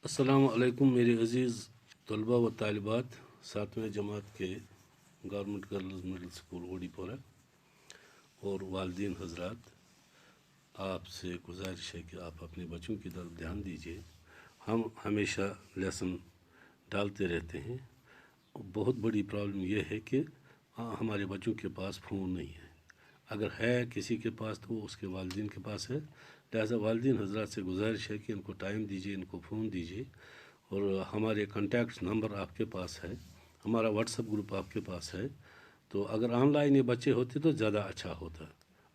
السلام علیکم میرے عزیز طلباء و طالبات، ساتویں جماعت کے گورنمنٹ گرلز مڈل اسکول اوڑی پورہ اور والدین حضرات، آپ سے گزارش ہے کہ آپ اپنے بچوں کی طرف دھیان دیجیے۔ ہم ہمیشہ لیسن ڈالتے رہتے ہیں۔ بہت بڑی پرابلم یہ ہے کہ ہمارے بچوں کے پاس فون نہیں ہے، اگر ہے کسی کے پاس تو وہ اس کے والدین کے پاس ہے۔ لہٰذا والدین حضرات سے گزارش ہے کہ ان کو ٹائم دیجیے، ان کو فون دیجیے، اور ہمارے کانٹیکٹ نمبر آپ کے پاس ہے، ہمارا واٹس ایپ گروپ آپ کے پاس ہے، تو اگر آن لائن یہ بچے ہوتے تو زیادہ اچھا ہوتا۔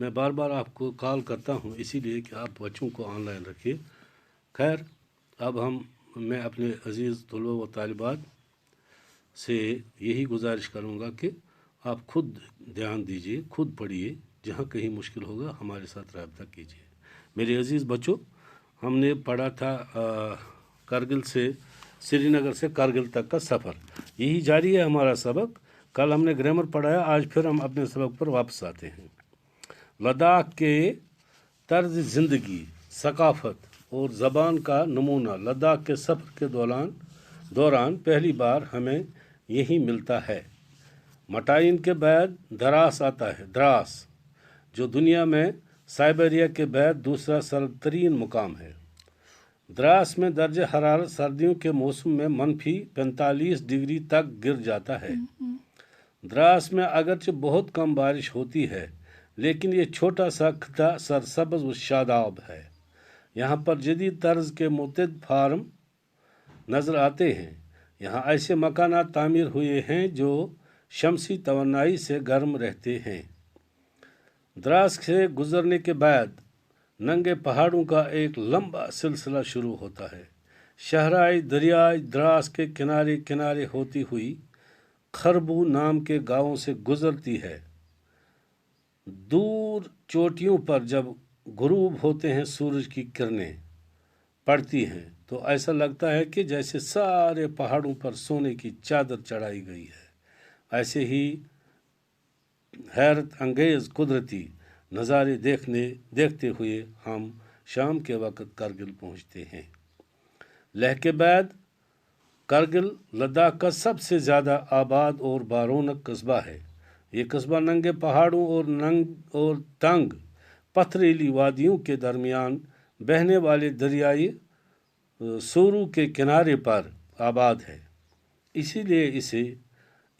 میں بار بار آپ کو کال کرتا ہوں اسی لیے کہ آپ بچوں کو آن لائن رکھیے۔ خیر، اب میں اپنے عزیز طلباء و طالبات سے یہی گزارش کروں گا کہ آپ خود دھیان دیجیے، خود پڑھیے، جہاں کہیں مشکل ہوگا ہمارے ساتھ رابطہ کیجیے۔ میرے عزیز بچوں، ہم نے پڑھا تھا کرگل سے سری نگر سے کرگل تک کا سفر، یہی جاری ہے ہمارا سبق۔ کل ہم نے گرامر پڑھایا، آج پھر ہم اپنے سبق پر واپس آتے ہیں۔ لداخ کے طرز زندگی، ثقافت اور زبان کا نمونہ لداخ کے سفر کے دوران پہلی بار ہمیں یہی ملتا ہے۔ مٹائن کے بعد دراس آتا ہے، دراس جو دنیا میں سائبیریا کے بعد دوسرا سرد ترین مقام ہے۔ دراس میں درجہ حرارت سردیوں کے موسم میں -45 ڈگری تک گر جاتا ہے۔ دراس میں اگرچہ بہت کم بارش ہوتی ہے، لیکن یہ چھوٹا سا خطہ سرسبز و شاداب ہے۔ یہاں پر جدید طرز کے متعدد فارم نظر آتے ہیں۔ یہاں ایسے مکانات تعمیر ہوئے ہیں جو شمسی توانائی سے گرم رہتے ہیں۔ دراس سے گزرنے کے بعد ننگے پہاڑوں کا ایک لمبا سلسلہ شروع ہوتا ہے۔ شاہراہ دریائے دراس کے کنارے کنارے ہوتی ہوئی خربو نام کے گاؤں سے گزرتی ہے۔ دور چوٹیوں پر جب غروب ہوتے ہیں سورج کی کرنیں پڑتی ہیں تو ایسا لگتا ہے کہ جیسے سارے پہاڑوں پر سونے کی چادر چڑھائی گئی ہے۔ ایسے ہی حیرت انگیز قدرتی نظارے دیکھتے ہوئے ہم شام کے وقت کرگل پہنچتے ہیں۔ لیہ کے بعد کرگل لداخ کا سب سے زیادہ آباد اور بارونق قصبہ ہے۔ یہ قصبہ ننگے پہاڑوں اور تنگ پتھریلی وادیوں کے درمیان بہنے والے دریائے سورو کے کنارے پر آباد ہے، اسی لیے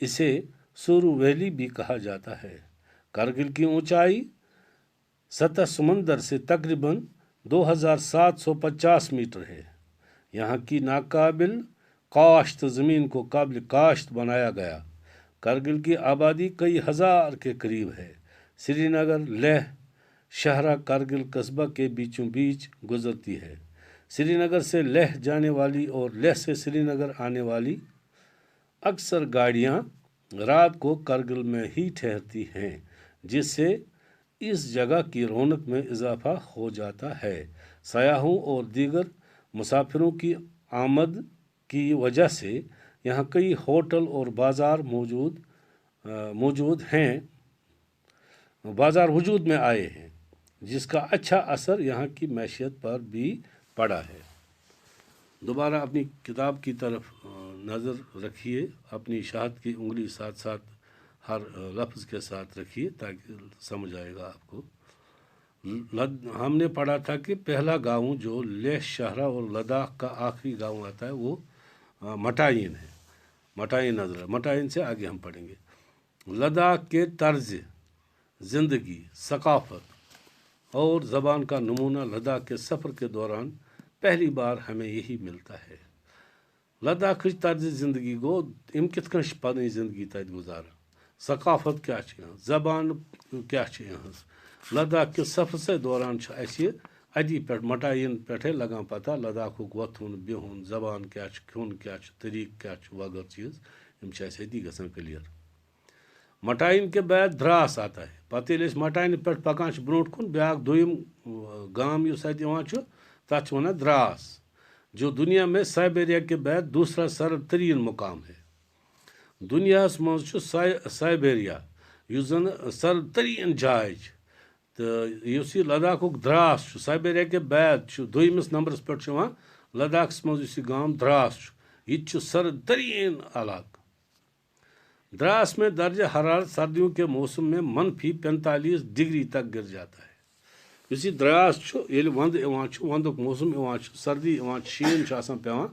اسے سورو ویلی بھی کہا جاتا ہے۔ کرگل کی اونچائی سطح سمندر سے تقریباً 2750 میٹر ہے۔ یہاں کی ناقابل کاشت زمین کو قابل کاشت بنایا گیا۔ کرگل کی آبادی کئی ہزار کے قریب ہے۔ سری نگر لیہ شاہراہ کرگل قصبہ کے بیچوں بیچ گزرتی ہے۔ سری نگر سے لیہ جانے والی اور لیہ سے سری نگر آنے والی اکثر گاڑیاں رات کو کرگل میں ہی ٹھہرتی ہیں، جس سے اس جگہ کی رونق میں اضافہ ہو جاتا ہے۔ سیاحوں اور دیگر مسافروں کی آمد کی وجہ سے یہاں کئی ہوٹل اور بازار وجود میں آئے ہیں، جس کا اچھا اثر یہاں کی معیشت پر بھی پڑا ہے۔ دوبارہ اپنی کتاب کی طرف نظر رکھیے، اپنی شہادت کی انگلی ساتھ ساتھ ہر لفظ کے ساتھ رکھیے تاکہ سمجھ آئے گا آپ کو۔ ہم نے پڑھا تھا کہ پہلا گاؤں جو لیہ شاہراہ اور لداخ کا آخری گاؤں آتا ہے وہ مٹائن ہے۔ مٹائن نظر، مٹائن سے آگے ہم پڑھیں گے۔ لداخ کے طرز زندگی، ثقافت اور زبان کا نمونہ لداخ کے سفر کے دوران پہلی بار ہمیں یہی ملتا ہے۔ لداخ طرز زندگی گو ام کت کن پنی زندگی تت گزاران، ثقافت کیا زبان کیا لداخ کے سفر سے دوران اسی اتی پہ مٹائن پہ لگان پتہ لداخ وتھن بہن زبان کیا کھون کیا طریقہ کیا وغیرہ چیز ہم اتی گھان کلیئر۔ مٹائن کے بعد دراس آتا ہے۔ پتہ ییٚلہِ مٹائن پہ پکان برونٹ کن بیاکھ دویم گام اس تک ونان دراس، جو دنیا میں سائبیریا کے بعد دوسرا سرد ترین مقام ہے۔ دنیا مز سائبیریا اس زن سرد ترین جائے، تو اس لداخ دراس سائبیریا کے بعد دویمس نمبرس پہ لداخس مز گام دراس یہ سرد ترین علاقہ دراس میں درجہ حرارت سردیوں کے موسم میں -45 ڈگری تک گر جاتا ہے اس دراس ونٛدٕ یِوان چھُ ونٛدُک موسم یِوان چھُ سردی یِوان شیٖن چھُ آسان پیٚوان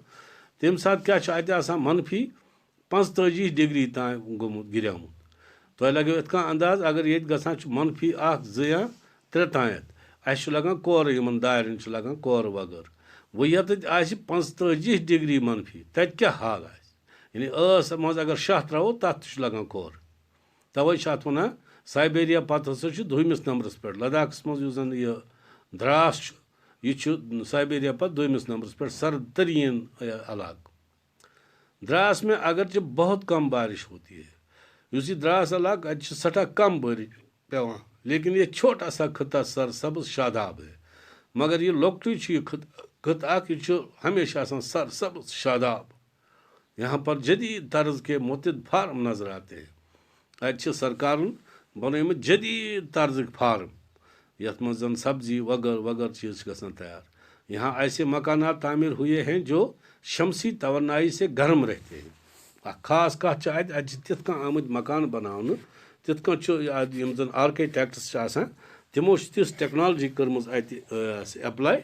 تمہِ ساتہٕ کیٛاہ چھُ اَتہِ آسان -45 ڈگری تام گوٚمُت گِریومُت تۄہہِ لگیو یِتھ کٔنۍ انداز اگر ییٚتہِ گژھان چھُ -1 2 یا 3 تانٮ۪تھ اَسہِ چھُ لگان کورٕ یِمن دارٮ۪ن چھُ لگان کورٕ وغٲرٕ وۄنۍ ییٚتٮ۪تھ آسہِ 45 ڈگری منفی تَتہِ کیٛاہ حال آسہِ یعنی ٲس منٛز اگر 6 ترٛاوو تَتھ تہِ چھُ لگان کورٕ تَوَے چھِ اَتھ وَنان سایبیریا پتہٕ ہسا چھُ 2مِس نمبرَس پٮ۪ٹھ لداخس منٛز یُس زن یہِ دراس چھُ یہِ چھُ سایبیریا پتہٕ 2مِس نمبرَس پٮ۪ٹھ سرد ترین علاقہ دراس میں اگرچہ بہت کم بارش ہوتی ہے اس دراس علاقہ اتہِ چھِ سٹھاہ کم بارش پیوان لیکن یہ چھوٹا سا خطہ سرسبز شاداب ہے مگر یہ لۄکٹُے چھُ یہ خطہ اکھ یہ چھُ ہمیشہ آسان سرسبز شاداب یہاں پر جدید طرز کے متعدد فارم نظر آتے ہیں اتہِ چھِ سرکارن بنٲومٕتۍ جدید طرزٕکۍ فارم یتھ منٛز زن سبزی وغیرہ وغیرہ چیز چھِ گژھان تیار یہاں ایسے مکانات تعمیر ہوئے ہیں جو شمسی توانائی سے گرم رہتے ہیں اکھ خاص کتھ چھِ اتہِ چھِ تِتھ کٔنۍ آمٕتۍ مکان بناونہٕ تِتھ کٔنۍ چھُ یِم زن آرکِٹیکٹس چھِ آسان تِمو چھِ تِژھ ٹیکنالجی کٔرمٕژ اتہِ ایپلاے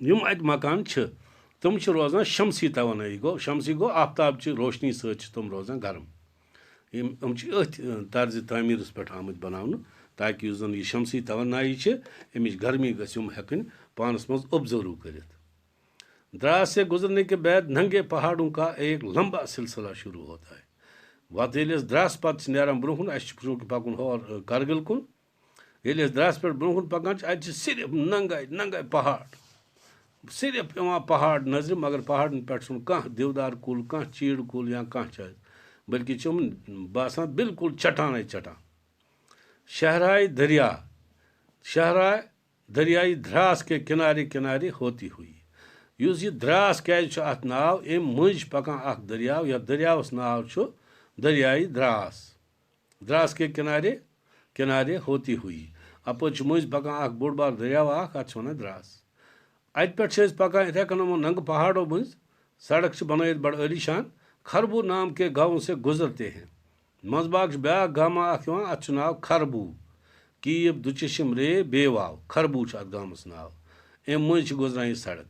یِم اتہِ مکان چھِ تِم چھِ روزان شمسی توانٲئی گوٚو شمسی گوٚو آفتابچہِ روشنی سۭتۍ چھِ تِم روزان گرم یِم چھِ أتھۍ طرزِ تعمیٖرَس پٮ۪ٹھ آمٕتۍ بناونہٕ تاکہ یُس زن یہ شمسی توانائی چھِ امِچ گرمی گژھِ یِم ہٮ۪کٕنۍ پانس منٛز اوبزرو کٔرِتھ دراس سے گزرنے کے بعد ننگے پہاڑوں کا ایک لمبا سلسلہ شروع ہوتا ہے وتہٕ ییٚلہِ أسۍ دراس پتہٕ چھِ نیران برونٛہہ کُن اَسہِ چھُ چوٗنٛکہِ پکُن ہور کرگِل کُن ییٚلہِ أسۍ دراس پٮ۪ٹھ برونٛہہ کُن پکان چھِ اتہِ چھِ صرف ننگے پہاڑ صرف یِوان پہاڑ نظرِ مگر پہاڑن پٮ۪ٹھ چھُنہٕ کانٛہہ دِودار کُل کانٛہہ چیٖڑ کُل یا کانٛہہ چیٖز بلکہ چھِ یِم باسان بالکل چٹانے چٹان شہرائے دریائی دراس کے کنارے کنارے ہوتی ہوئی یُس یہِ دراس کیازِ چھُ اتھ ناو امہِ مٔنٛزۍ چھُ پکان اکھ دٔریاو یتھ دٔریاوس ناو چھُ دریائی دراس کے کنارے کنارے ہوتی ہوئی اپٲرۍ چھُ مٔنٛزۍ پکان اکھ بوٚڑ بار دٔریاو اکھ اتھ چھِ ونان دراس اتہِ پٮ۪ٹھ چھِ أسۍ پکان یِتھے کٔنۍ یِمو ننگہٕ پہاڑو مٔنٛزۍ سڑک چھِ بنٲیِتھ بڑٕ عٲلی شان خربو نام کے گاؤں سے گزرتے ہیں منٛزٕ باگ چھُ بیاکھ گامہ اکھ یِوان اتھ چھُ ناو خربو کیٖب دُچشم رے بے واو خربو چھُ اتھ گامس ناو امہِ مٔنٛزۍ چھِ گُزران یہِ سڑک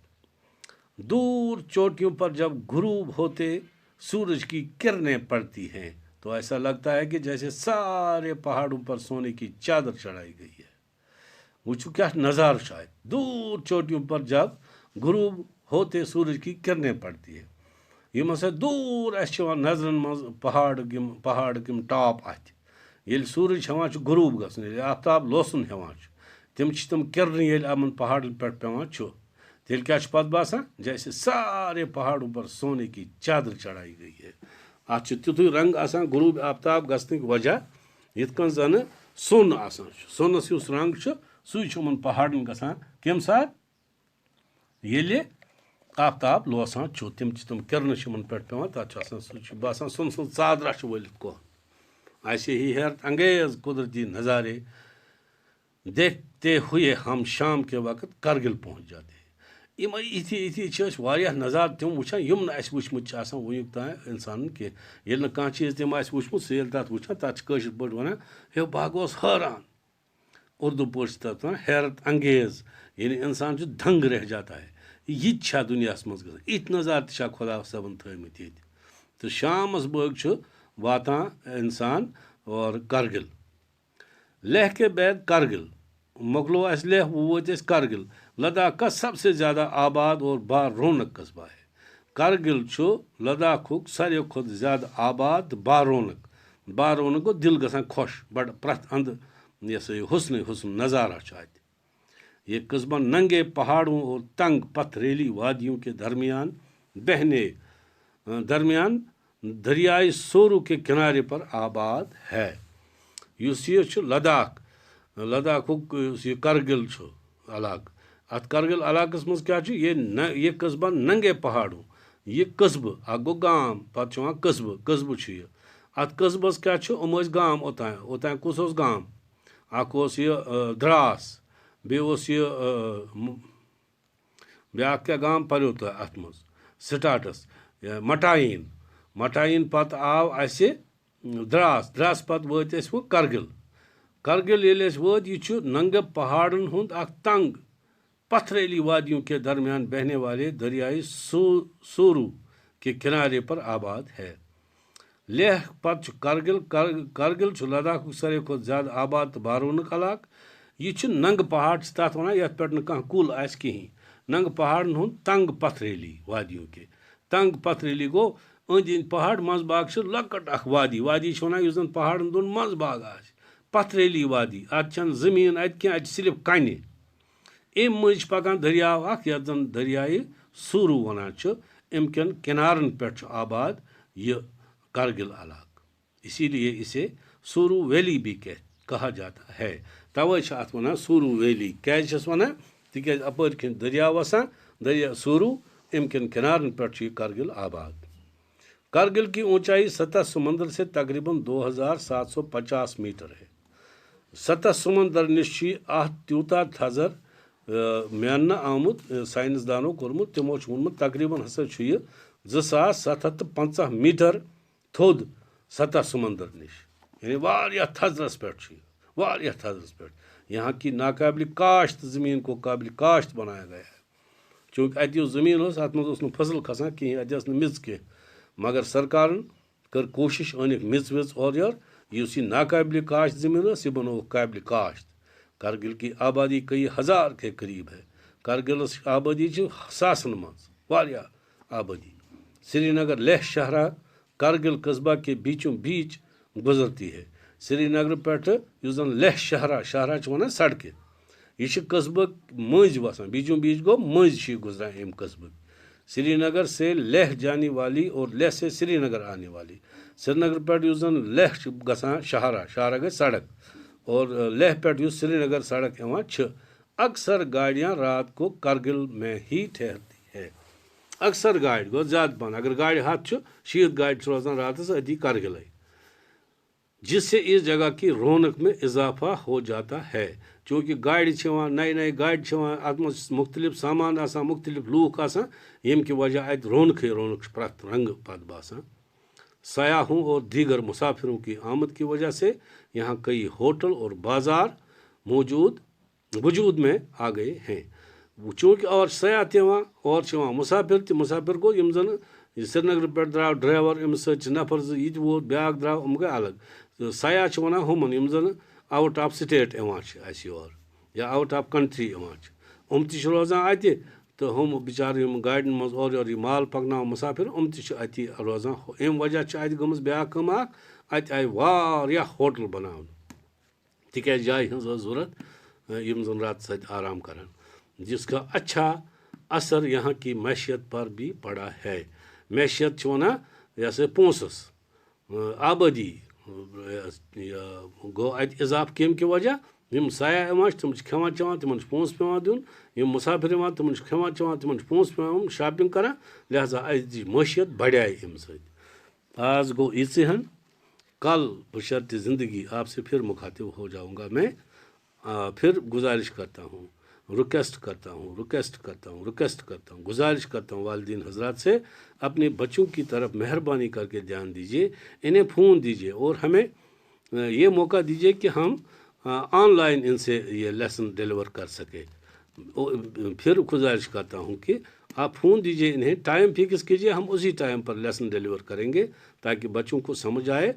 دور چوٹیوں پر جب غروب ہوتے سورج کی کرنیں پڑتی ہیں تو ایسا لگتا ہے کہ جیسے سارے پہاڑوں پر سونے کی چادر چڑھائی گئی ہے وٕچھو کیٛاہ نظارٕ چھُ اتہِ دور چوٹیوں پر جب غروب ہوتے سورج کی کرنیں پڑتی ہے یِم ہسا دوٗر اَسہِ چھِ یِوان نظرن منٛز پہاڑٕکۍ یِم ٹاپ اَتھِ ییٚلہِ سورج ہٮ۪وان چھُ غروب گژھُن ییٚلہِ آفتاب لوسُن ہٮ۪وان چھُ تِم چھِ تِم کِرنہٕ ییٚلہِ یِمن پہاڑن پٮ۪ٹھ پیٚوان چھُ تیٚلہِ کیٛاہ چھُ پتہٕ باسان جیسے سارے پہاڑوں پر سونے کی چادر چڑھائی گئی ہے اتھ چھُ تیُتھُے رنٛگ آسان غروب آفتاب گژھنٕکۍ وجہ یِتھ کٔنۍ زنہٕ سوٚن آسان چھُ سۄنس یُس رنٛگ چھُ سُے چھُ یِمن پہاڑن گژھان کمہِ ساتہٕ ییٚلہِ آفتاب لوسان چھُ تِم چھِ تِم کِرنہٕ چھِ یِمن پٮ۪ٹھ پیٚوان تتھ چھُ آسان سُہ چھُ باسان سۄنہٕ سٕنٛز ژادرا چھُ ؤلِتھ کۄہ ایسے ہی حیرت انگیز قدرتی نظارے دیکھتے ہوئے ہم شام کے وقت کرگل پہنچ جاتے ہیں یِمے یِتھی چھِ أسۍ واریاہ نظارٕ تِم وٕچھان یِم نہٕ اَسہِ وٕچھمٕتۍ چھِ آسان وٕنیُک تام اِنسانن کینٛہہ ییٚلہِ نہٕ کانٛہہ چیٖز تٔمۍ آسہِ وٕچھمُت سُہ ییٚلہِ تَتھ وٕچھان تَتھ چھِ کٲشِر پٲٹھۍ وَنان ہے بہٕ گوس حٲران اردو پٲٹھۍ چھِ تَتھ وَنان حیرت انگیز یعنی اِنسان چھُ دنٛگ رہ جاتا ہے یہِ تہِ چھا دُنیاہَس منٛز گژھان یِتھۍ نظارٕ تہِ چھا خۄدا صٲبن تھٲومٕتۍ ییٚتہِ تہٕ شامَس بٲگۍ چھُ واتان اِنسان اور کرگل لیہ کے بعد کرگل مۄکلو اَسہِ لیہ وٲتۍ أسۍ کرگل لداخ کا سب سے زیادہ آباد اور با رونق قصبہ ہے کرگل چھُ لداخُک ساروی کھۄتہٕ زیادٕ آباد تہٕ با رونق گوٚو دِل گژھان خۄش بڑٕ پرٛٮ۪تھ اندٕ یہِ ہسا یہِ حُسن نظارہ چھُ اتہِ یہ قصبہ ننگے پہاڑوں اور تنگ پتھریلی وادیوں کے درمیان دریائے سورو کے کنارے پر آباد ہے یُس یہِ چھُ لداخُک یُس یہِ کرگل چھُ علاقہٕ اتھ کرگل علاقس منٛز کیٛاہ چھُ یہ قصبہ ننگے پہاڑوں یہِ قصبہٕ اکھ گوٚو گام پتہٕ چھُ یِوان قصبہٕ چھُ یہِ اتھ قصبس کیٛاہ چھُ یِم ٲسۍ گام اوٚتانۍ کُس اوس گام اکھ اوس یہِ دراس بیٚیہِ اوس یہِ بیاکھ کیا گام پریو تۄہہِ اَتھ منٛز سٹاٹس مٹایٖن پتہٕ آو اَسہِ درٛاس پتہٕ وٲتۍ أسۍ وۄنۍ کرگِل ییٚلہِ أسۍ وٲتۍ یہِ چھُ ننگہٕ پہاڑن ہُنٛد اکھ تنگ پتھریلی وادیوں کے درمیان بہنے والے دریائے سورو کے کنارے پر آباد ہے لیہ پتہٕ چھُ کرگِل چھُ لداخُک ساروی کھۄتہٕ زیادٕ آباد تہٕ بارونُک علاقہٕ یہِ چھُ ننگہٕ پہاڑ چھِ تتھ وَنان یتھ پٮ۪ٹھ نہٕ کانٛہہ کُل آسہِ کِہیٖنۍ ننگہٕ پہاڑن ہُنٛد تنگ پتھریلی وادیوں کے تنگ پتھریلی گوٚو أنٛدۍ أنٛدۍ پہاڑ منٛز باغ چھِ لۄکٕٹ اکھ وادی چھِ وَنان یُس زن پہاڑن دۄن منٛز باغ آسہِ پتھریلی وادی اتھ چھنہٕ زٔمیٖن اَتہِ کینٛہہ اَتہِ چھِ صرف کنہِ اَمہِ مٔنٛزۍ چھِ پکان دٔریاو اکھ یتھ زن دریایہِ سوٗروٗ وَنان چھِ اَمہِ کٮ۪ن کِنارن پٮ۪ٹھ چھُ آباد یہِ کرگِل علاقہٕ اسی لیے اسے سورو ویلی بھی کہا جاتا ہے توے چھِ اتھ وَنان سورو ویلی کیازِ چھِس وَنان تِکیازِ اپٲرۍ کِنۍ دٔریاو وسان دریا سورو اَمہِ کٮ۪ن کِنارن پٮ۪ٹھ چھُ یہِ کرگِل آباد کرگل کی اونچائی سطح سمندر سے تقریباً 2750 میٹر ہے سطح سمندر نِش چھُ یہِ اتھ تیوٗتاہ تھزر میننہٕ آمُت ساینسدانو کوٚرمُت تِمو چھُ ووٚنمُت تقریٖباً ہسا چھُ یہِ 2750 میٹر تھوٚد سطح سمندر نِش یعنی واریاہ تھزرس پٮ۪ٹھ چھُ یہِ واریاہ تھزرس پٮ۪ٹھ یہاں کی ناقابل کاشت زمین کو قابل کاشت بنایا گیا ہے چوٗنٛکہِ اَتہِ یُس زٔمیٖن اوس اَتھ منٛز اوس نہٕ فصل کھسان کِہیٖنۍ اَتہِ ٲس نہٕ میٚژ کینٛہہ مگر سرکارن کٔر کوٗشش أنِکھ میٚژ ویٚژ اورٕ یورٕ یُس یہِ ناقابل کاشت زٔمیٖن ٲس یہِ بنووُکھ قابل کاشت کرگل کی آبادی کئی ہزار کے قریب ہے کرگلس آبادی چھِ ساسن منٛز واریاہ آبادی سری نگر لیہ شہرا کرگل قصبہ کے بیچوں بیچ گزرتی ہے سری نگر پٮ۪ٹھٕ یُس زن لیہ شہرا چھِ وَنان سڑکہِ یہِ چھِ قصبہٕ مٔنٛزۍ وسان بیچوں بیچ گوٚو مٔنٛزۍ چھِ یہِ گُزران اَمہِ قصبہٕ سری نگر سے لیہ جانے والی اور لیہ سے سری نگر آنے والی سری نگر پٮ۪ٹھ یُس زن لیہ چھِ گژھان شاہراہ گٔے سڑک اور لیہ پٮ۪ٹھ یُس سری نگر سڑک یِوان چھِ اکثر گاڑیاں رات کو کرگل میں ہی ٹھہرتی ہے اکثر گاڑِ گوٚو زیادٕ پہن اگر گاڑِ ہتھ چھُ 60 گاڑِ چھِ روزان راتس أتی کرگلے جس سے اس جگہ کی رونق میں اضافہ ہو جاتا ہے چوٗنٛکہِ گاڑِ چھِ یِوان نَیہِ گاڑِ چھِ یِوان اَتھ منٛز چھِ مختلف سامان آسان مختلف لوٗکھ آسان ییٚمہِ کہِ وجہ اَتہِ رونق چھِ پرٛٮ۪تھ رنٛگہٕ پتہٕ باسان سیاحوں اور دیگر مسافروں کی آمد کی وجہ سے یہاں کئی ہوٹل اور بازار وجود میں آ گئے ہیں چوٗنٛکہِ اور سیاح تہِ یِوان اور چھِ یِوان مُسافِر گوٚو یِم زن سری نگر پٮ۪ٹھ درٛاو ڈرایور أمِس سۭتۍ چھِ نفر زٕ یہِ تہِ ووت بیٛاکھ درٛاو یِم گٔے الگ تہٕ سیاح چھِ وَنان ہُمن یِم زن آوُٹ آف سٹیٹ یِوان چھِ اَسہِ یور یا آوُٹ آف کنٹری یِوان چھِ یِم تہِ چھِ روزان اَتہِ تہٕ ہُم بِچارٕ یِم گاڑٮ۪ن منٛز اورٕ یورٕ یہِ مال پکناوان مُسافِر یِم تہِ چھِ اَتی روزان اَمہِ وجہ چھِ اَتہِ گٔمٕژ بیٛاکھ کٲم اکھ اَتہِ آیہِ واریاہ ہوٹل بناونہٕ تِکیازِ جایہِ ہٕنٛز ٲس ضوٚرتھ یِم زن راتس اَتہِ آرام کرن جس کا اچھا اثر یہاں کی معیشت پر بھی پڑا ہے معیشت چھِ وَنان یہِ ہسا پونٛسس آبٲدی گوٚو اَتہِ اِضافہٕ کَمہِ کہِ وجہ یِم سیاح یِوان چھِ تِم چھِ کھٮ۪وان چٮ۪وان تِمن چھُ پونٛسہٕ پیٚوان دیُن یِم مُسافِر یِوان تِمن چھُ کھٮ۪وان چٮ۪وان تِمن چھُ پونٛسہٕ پیٚوان شاپِنگ کران لہذا اَتِچ معیشت بڑھیے اَمہِ سۭتۍ آز گوٚو ییٖژٕ ہن کل بشرطِ زندگی آپ سے پھر مخاطب ہو جاؤں گا میں پھر گزارش کرتا ہوں ریکویسٹ کرتا ہوں گزارش کرتا ہوں والدین حضرات سے اپنے بچوں کی طرف مہربانی کر کے دھیان دیجیے انہیں فون دیجیے اور ہمیں یہ موقع دیجیے کہ ہم آن لائن ان سے یہ لیسن ڈیلیور کر سکے پھر گزارش کرتا ہوں کہ آپ فون دیجیے انہیں ٹائم فکس کیجیے ہم اسی ٹائم پر لیسن ڈیلیور کریں گے تاکہ بچوں کو سمجھ آئے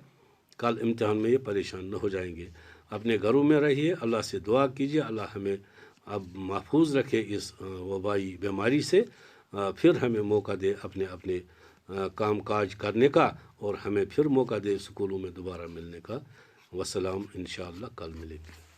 کل امتحان میں یہ پریشان نہ ہو جائیں گے اپنے گھروں میں رہیے اللہ سے دعا کیجیے اللہ ہمیں اب محفوظ رکھے اس وبائی بیماری سے پھر ہمیں موقع دے اپنے کام کاج کرنے کا اور ہمیں پھر موقع دے اسکولوں میں دوبارہ ملنے کا وسلام انشاءاللہ کل ملیں گے